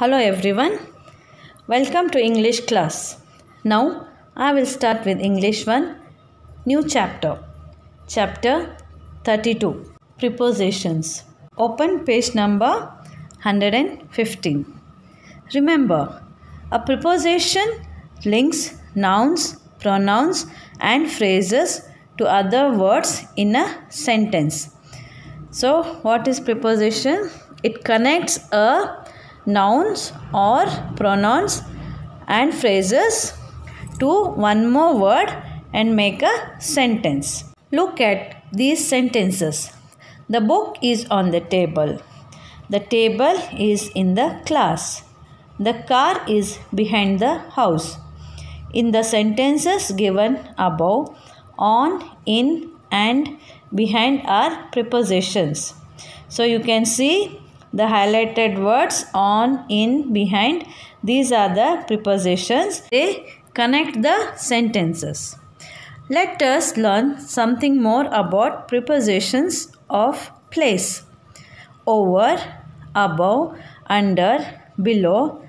Hello everyone, welcome to English class. Now I will start with English 1, new chapter. Chapter 32, Prepositions. Open page number 115. Remember, a preposition links nouns, pronouns and phrases to other words in a sentence. So what is preposition? It connects a nouns or pronouns and phrases to one more word and make a sentence. Look at these sentences. The book is on the table. The table is in the class. The car is behind the house. In the sentences given above, on, in and behind are prepositions. So you can see the highlighted words on, in, behind. These are the prepositions. They connect the sentences. Let us learn something more about prepositions of place. Over, above, under, below,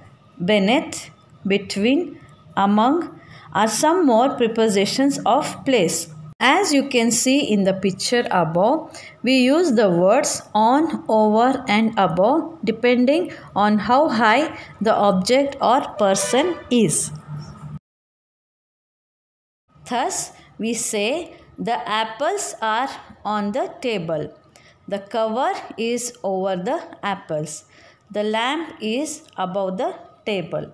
beneath, between, among are some more prepositions of place. As you can see in the picture above, we use the words on, over and above depending on how high the object or person is. Thus, we say the apples are on the table. The cover is over the apples. The lamp is above the table.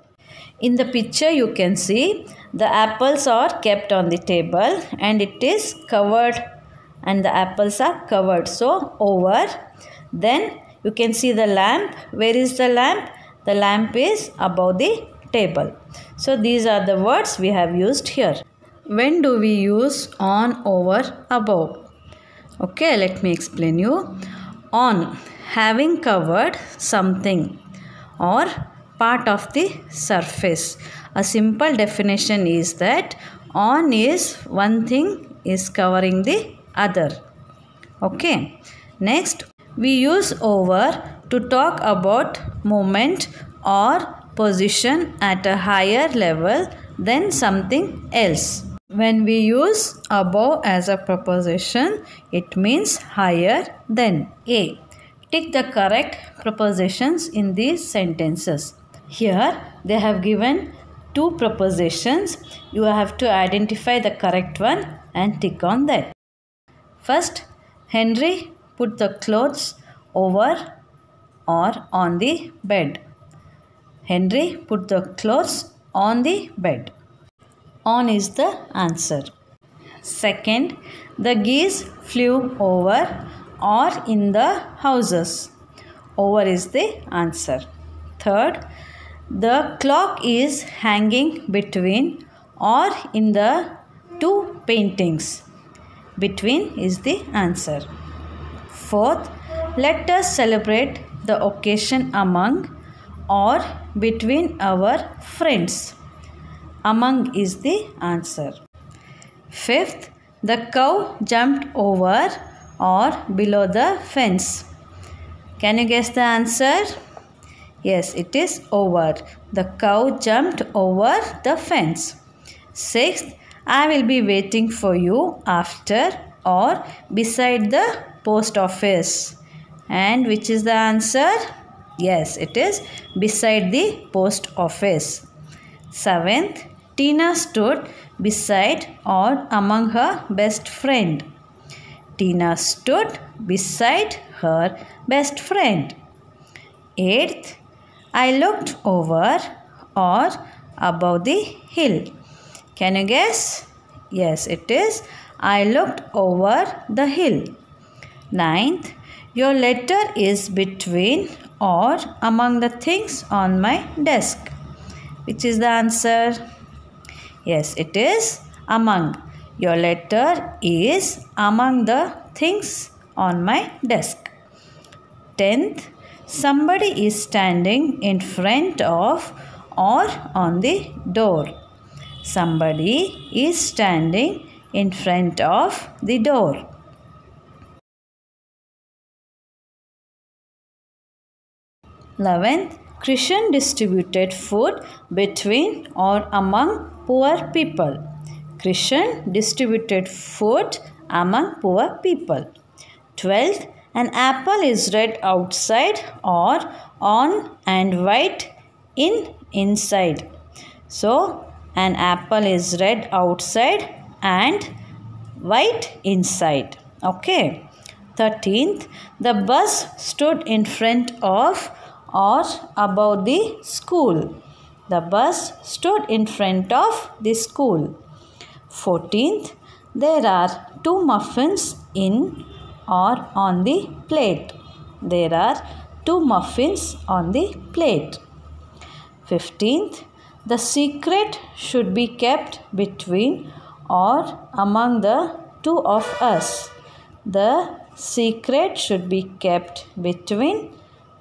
In the picture you can see the apples are kept on the table and it is covered and the apples are covered. So over. Then you can see the lamp. Where is the lamp? The lamp is above the table. So these are the words we have used here. When do we use on, over, above? Okay, let me explain you. On, having covered something or part of the surface. A simple definition is that on is one thing is covering the other. Okay. Next, we use over to talk about movement or position at a higher level than something else. When we use above as a preposition, it means higher than. A. Tick the correct prepositions in these sentences. Here they have given two prepositions. You have to identify the correct one and tick on that. First, Henry put the clothes over or on the bed. Henry put the clothes on the bed. On is the answer. Second, the geese flew over or in the houses. Over is the answer. Third, the clock is hanging between or in the two paintings. Between is the answer. Fourth, let us celebrate the occasion among or between our friends. Among is the answer. Fifth, the cow jumped over or below the fence. Can you guess the answer? Yes, it is over. The cow jumped over the fence. Sixth, I will be waiting for you after or beside the post office. And which is the answer? Yes, it is beside the post office. Seventh, Tina stood beside or among her best friend. Tina stood beside her best friend. Eighth, I looked over or above the hill. Can you guess? Yes, it is. I looked over the hill. Ninth, your letter is between or among the things on my desk. Which is the answer? Yes, it is among. Your letter is among the things on my desk. 10th, somebody is standing in front of or on the door. Somebody is standing in front of the door. 11th, Krishna distributed food between or among poor people. Krishna distributed food among poor people. 12th, an apple is red outside or on and white inside. So, an apple is red outside and white inside. Okay. 13th, the bus stood in front of or above the school. The bus stood in front of the school. 14th, there are 2 muffins in or on the plate. There are 2 muffins on the plate. 15th, the secret should be kept between or among the 2 of us. The secret should be kept between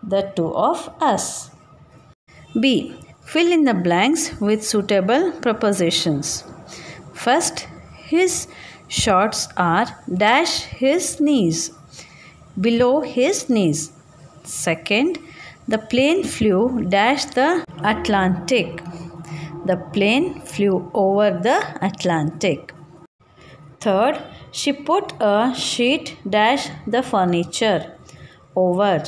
the 2 of us. B. Fill in the blanks with suitable prepositions. First, his shorts are dash his knees, below his knees. Second, the plane flew dash the Atlantic. The plane flew over the Atlantic. Third, she put a sheet dash the furniture over.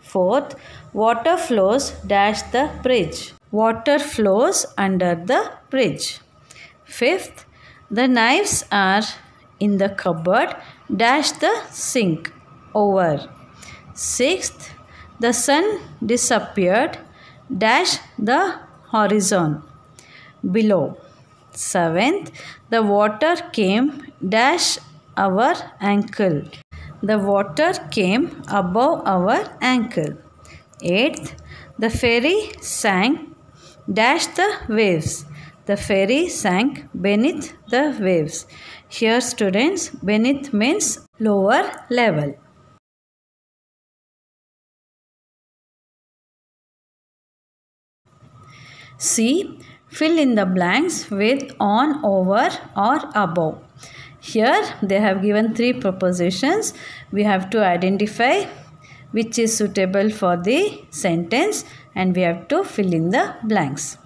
Fourth, water flows dash the bridge. Water flows under the bridge. Fifth, the knives are in the cupboard dash the sink over. Sixth, the sun disappeared dash the horizon below. Seventh, the water came dash our ankle. The water came above our ankle. Eighth, the ferry sank dash the waves. The ferry sank beneath the waves. Here students, beneath means lower level. C. Fill in the blanks with on, over or above. Here they have given 3 prepositions. We have to identify which is suitable for the sentence and we have to fill in the blanks.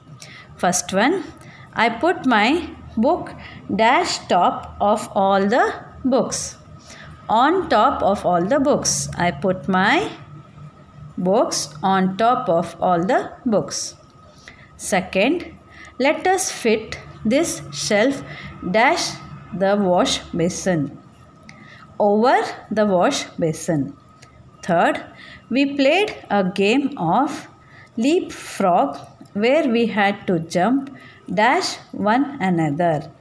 First one, I put my book dash top of all the books. On top of all the books. I put my books on top of all the books. Second, let us fit this shelf dash the wash basin. Over the wash basin. Third, we played a game of leapfrog where we had to jump dash one another.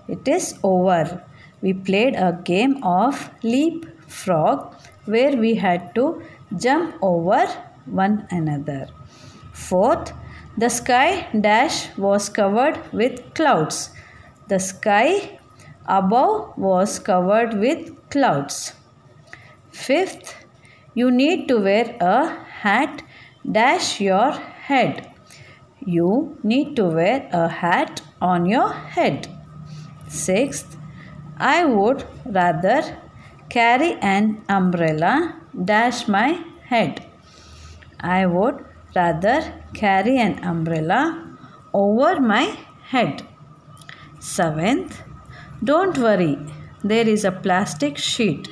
It is over. We played a game of leapfrog where we had to jump over one another. Fourth, the sky dash was covered with clouds. The sky above was covered with clouds. Fifth, you need to wear a hat dash your head. You need to wear a hat on your head. Sixth, I would rather carry an umbrella dash my head. I would rather carry an umbrella over my head. Seventh, don't worry, there is a plastic sheet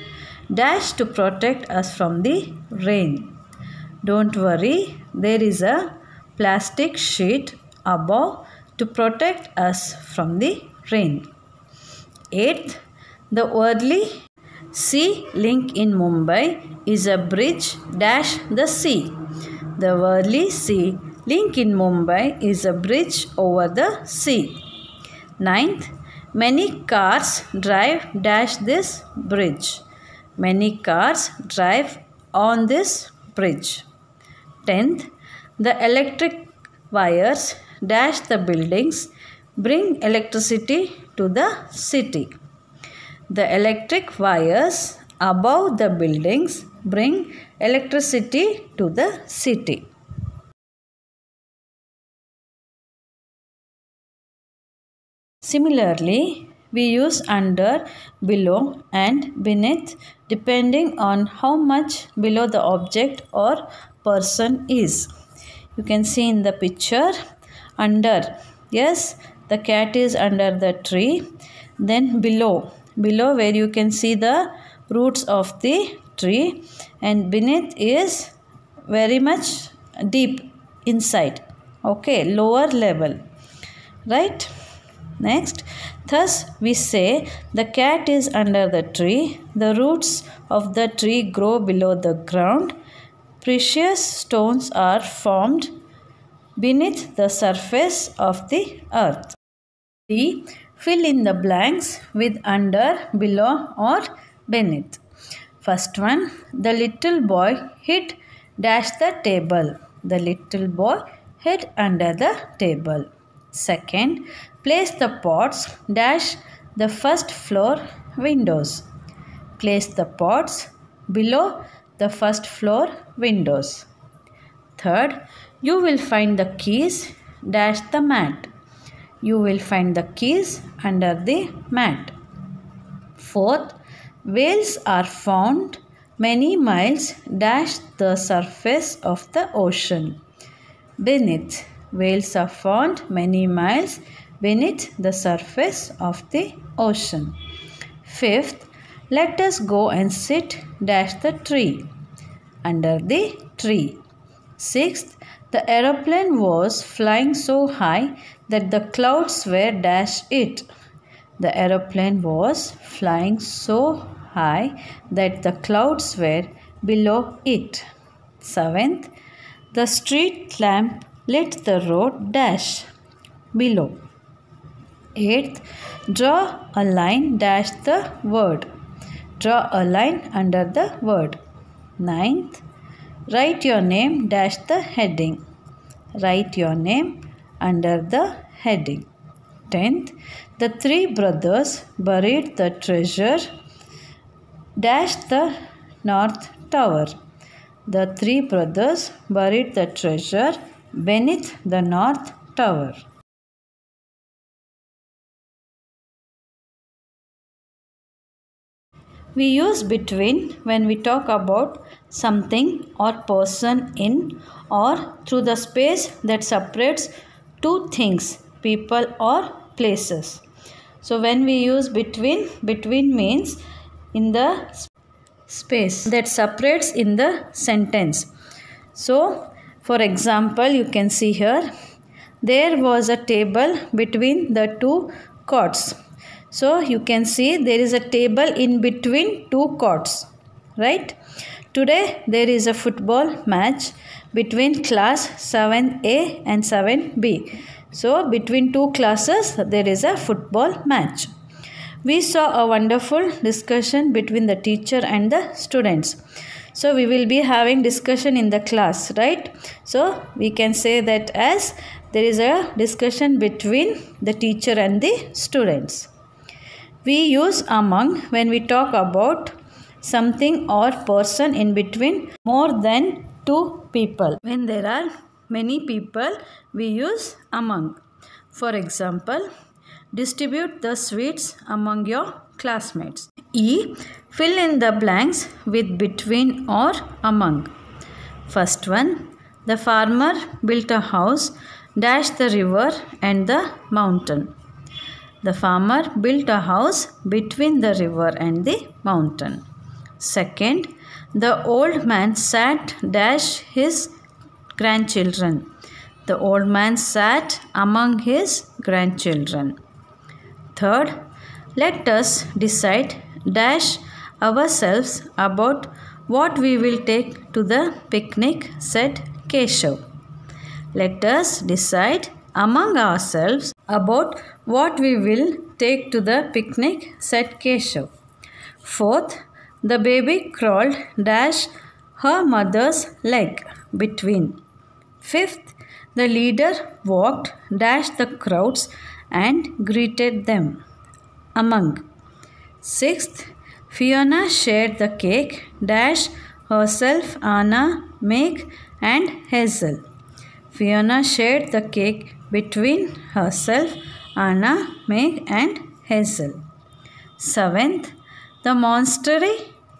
dash to protect us from the rain. Don't worry, there is a plastic sheet above to protect us from the rain. Eighth, the Worli Sea link in Mumbai is a bridge dash the sea. The Worli Sea link in Mumbai is a bridge over the sea. Ninth, many cars drive dash this bridge. Many cars drive on this bridge. 10th, the electric wires dash the buildings bring electricity to the city. The electric wires above the buildings bring electricity to the city. Similarly, we use under, below and beneath depending on how much below the object or person is. You can see in the picture under. Yes, the cat is under the tree. Then below where you can see the roots of the tree, and beneath is very much deep inside. Okay, lower level. Right? Next, thus we say the cat is under the tree. The roots of the tree grow below the ground. Precious stones are formed beneath the surface of the earth. D. Fill in the blanks with under, below or beneath. First one, the little boy hid dash the table. The little boy hid under the table. Second, place the pots dash the first floor windows. Place the pots below the first floor windows. Third, you will find the keys dash the mat. You will find the keys under the mat. Fourth, whales are found many miles dash the surface of the ocean. Beneath. Whales are found many miles beneath the surface of the ocean. Fifth, let us go and sit dash the tree. Under the tree. Sixth, the aeroplane was flying so high that the clouds were dash it. The aeroplane was flying so high that the clouds were below it. Seventh, the street lamp lit the road dash below. Eighth, draw a line dash the word. Draw a line under the word. Ninth, write your name dash the heading. Write your name under the heading. 10th, the three brothers buried the treasure dash the north tower. The three brothers buried the treasure beneath the north tower. We use between when we talk about something or person in or through the space that separates two things, people or places. So when we use between means in the space that separates in the sentence. So for example, you can see here, there was a table between the two cots. So you can see there is a table in between two cots, right? Today there is a football match between class 7A and 7B. So between two classes there is a football match. We saw a wonderful discussion between the teacher and the students. So we will be having discussion in the class, right? So we can say that as there is a discussion between the teacher and the students. We use among when we talk about something or person in between more than two people. When there are many people, we use among. For example, distribute the sweets among your classmates. E. Fill in the blanks with between or among. First one, the farmer built a house dash the river and the mountain. The farmer built a house between the river and the mountain. Second, the old man sat dash his grandchildren. The old man sat among his grandchildren. Third, let us decide dash ourselves about what we will take to the picnic, said Keshav. Let us decide among ourselves about what we will take to the picnic, said Keshav. Fourth, the baby crawled dash her mother's leg between. Fifth, the leader walked dash the crowds and greeted them among. Sixth, Fiona shared the cake dash herself, Anna, Meg and Hazel. Fiona shared the cake between herself, Anna, Meg and Hazel. Seventh, the monastery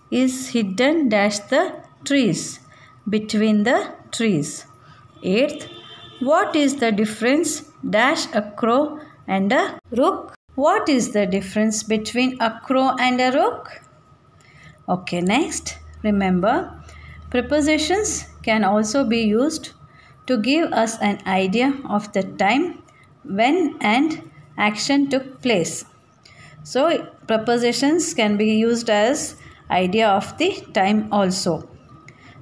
is hidden dash the trees, between the trees. 8th, what is the difference dash a crow and a rook? What is the difference between a crow and a rook? Okay, next, remember, prepositions can also be used to give us an idea of the time when and action took place. So, prepositions can be used as idea of the time also.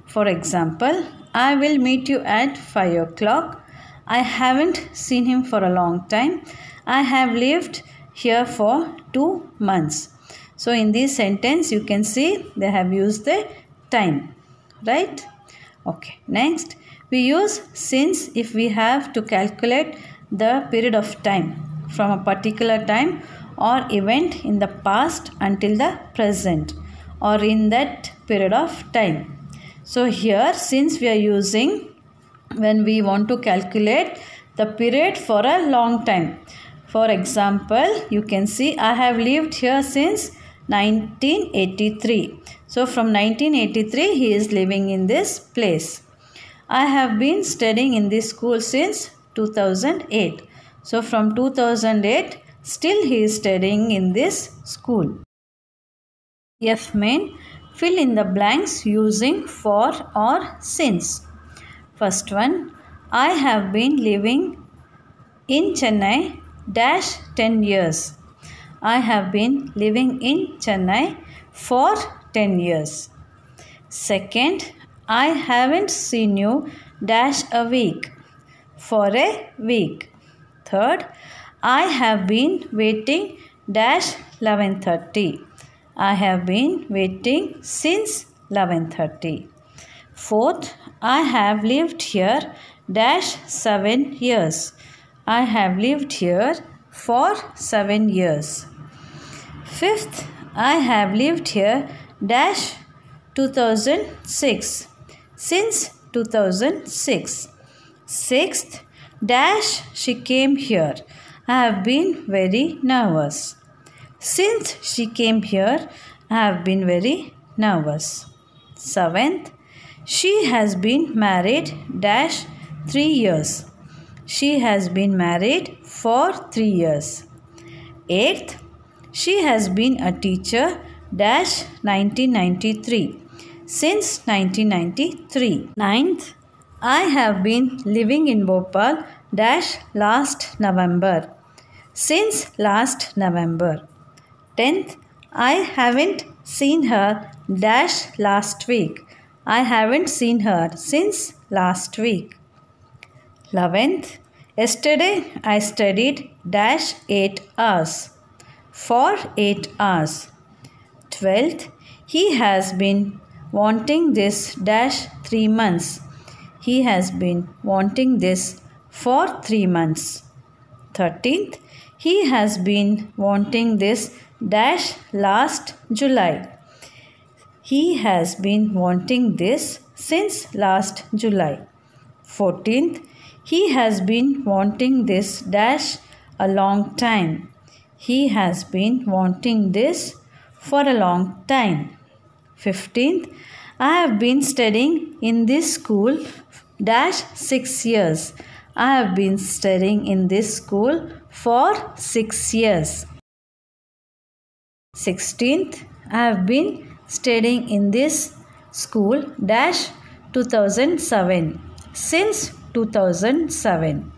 For example, I will meet you at 5 o'clock. I haven't seen him for a long time. I have lived here for 2 months. So in this sentence you can see they have used the time, right? Okay, next we use since if we have to calculate the period of time from a particular time or event in the past until the present or in that period of time. So here since we are using when we want to calculate the period for a long time. For example, you can see I have lived here since 1983. So from 1983 he is living in this place. I have been studying in this school since 2008. So from 2008 still he is studying in this school. F main, fill in the blanks using for or since. First one, I have been living in Chennai dash 10 years. I have been living in Chennai for 10 years. Second, I haven't seen you dash a week. For a week. Third, I have been waiting dash 11:30. I have been waiting since 11:30. Fourth, I have lived here dash 7 years. I have lived here for 7 years. Fifth, I have lived here dash 2006. Since 2006. Sixth, dash she came here. I have been very nervous. Since she came here, I have been very nervous. Seventh, she has been married dash 3 years. She has been married for 3 years. Eighth, she has been a teacher dash 1993. Since 1993. Ninth, I have been living in Bhopal dash last November. Since last November. 10th, I haven't seen her dash last week. I haven't seen her since last week. 11th, yesterday I studied dash 8 hours. For 8 hours. 12th, he has been wanting this dash 3 months. He has been wanting this for 3 months. 13th, he has been wanting this dash last July. He has been wanting this since last July. 14th, he has been wanting this dash a long time. He has been wanting this for a long time. 15th, I have been studying in this school dash 6 years. I have been studying in this school for 6 years. 16th, I have been studying in this school dash 2007. Since 2007.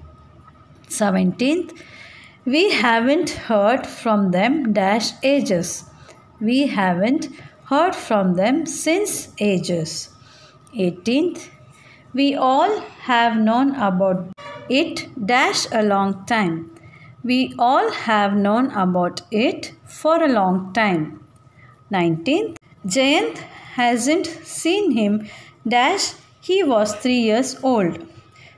17th, we haven't heard from them dash ages. We haven't heard from them since ages. 18th, we all have known about it dash a long time. We all have known about it for a long time. 19th, Jayant hasn't seen him dash he was 3 years old.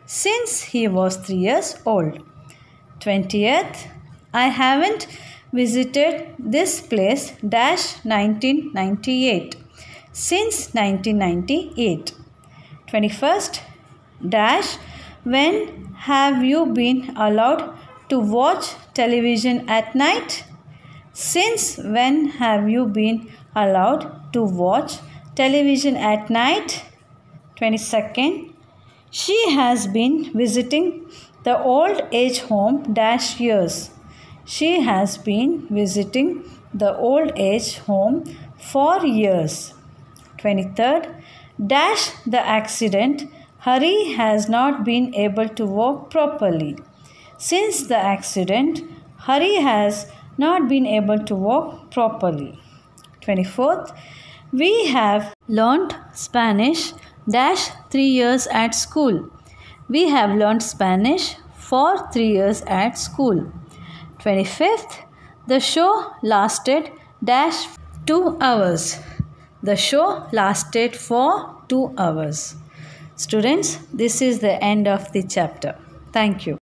Since he was 3 years old. 20th, I haven't visited this place dash 1998. Since 1998. 21st, dash when have you been allowed to watch television at night? Since when have you been allowed to watch television at night? 22nd, She has been visiting the old age home dash years. She has been visiting the old age home for years. 23rd. Dash the accident. Hari has not been able to walk properly. Since the accident, Hari has not been able to walk properly. 24th. We have learnt Spanish dash 3 years at school. We have learnt Spanish for 3 years at school. 25th. The show lasted dash 2 hours. The show lasted for 2 hours. Students, this is the end of the chapter. Thank you.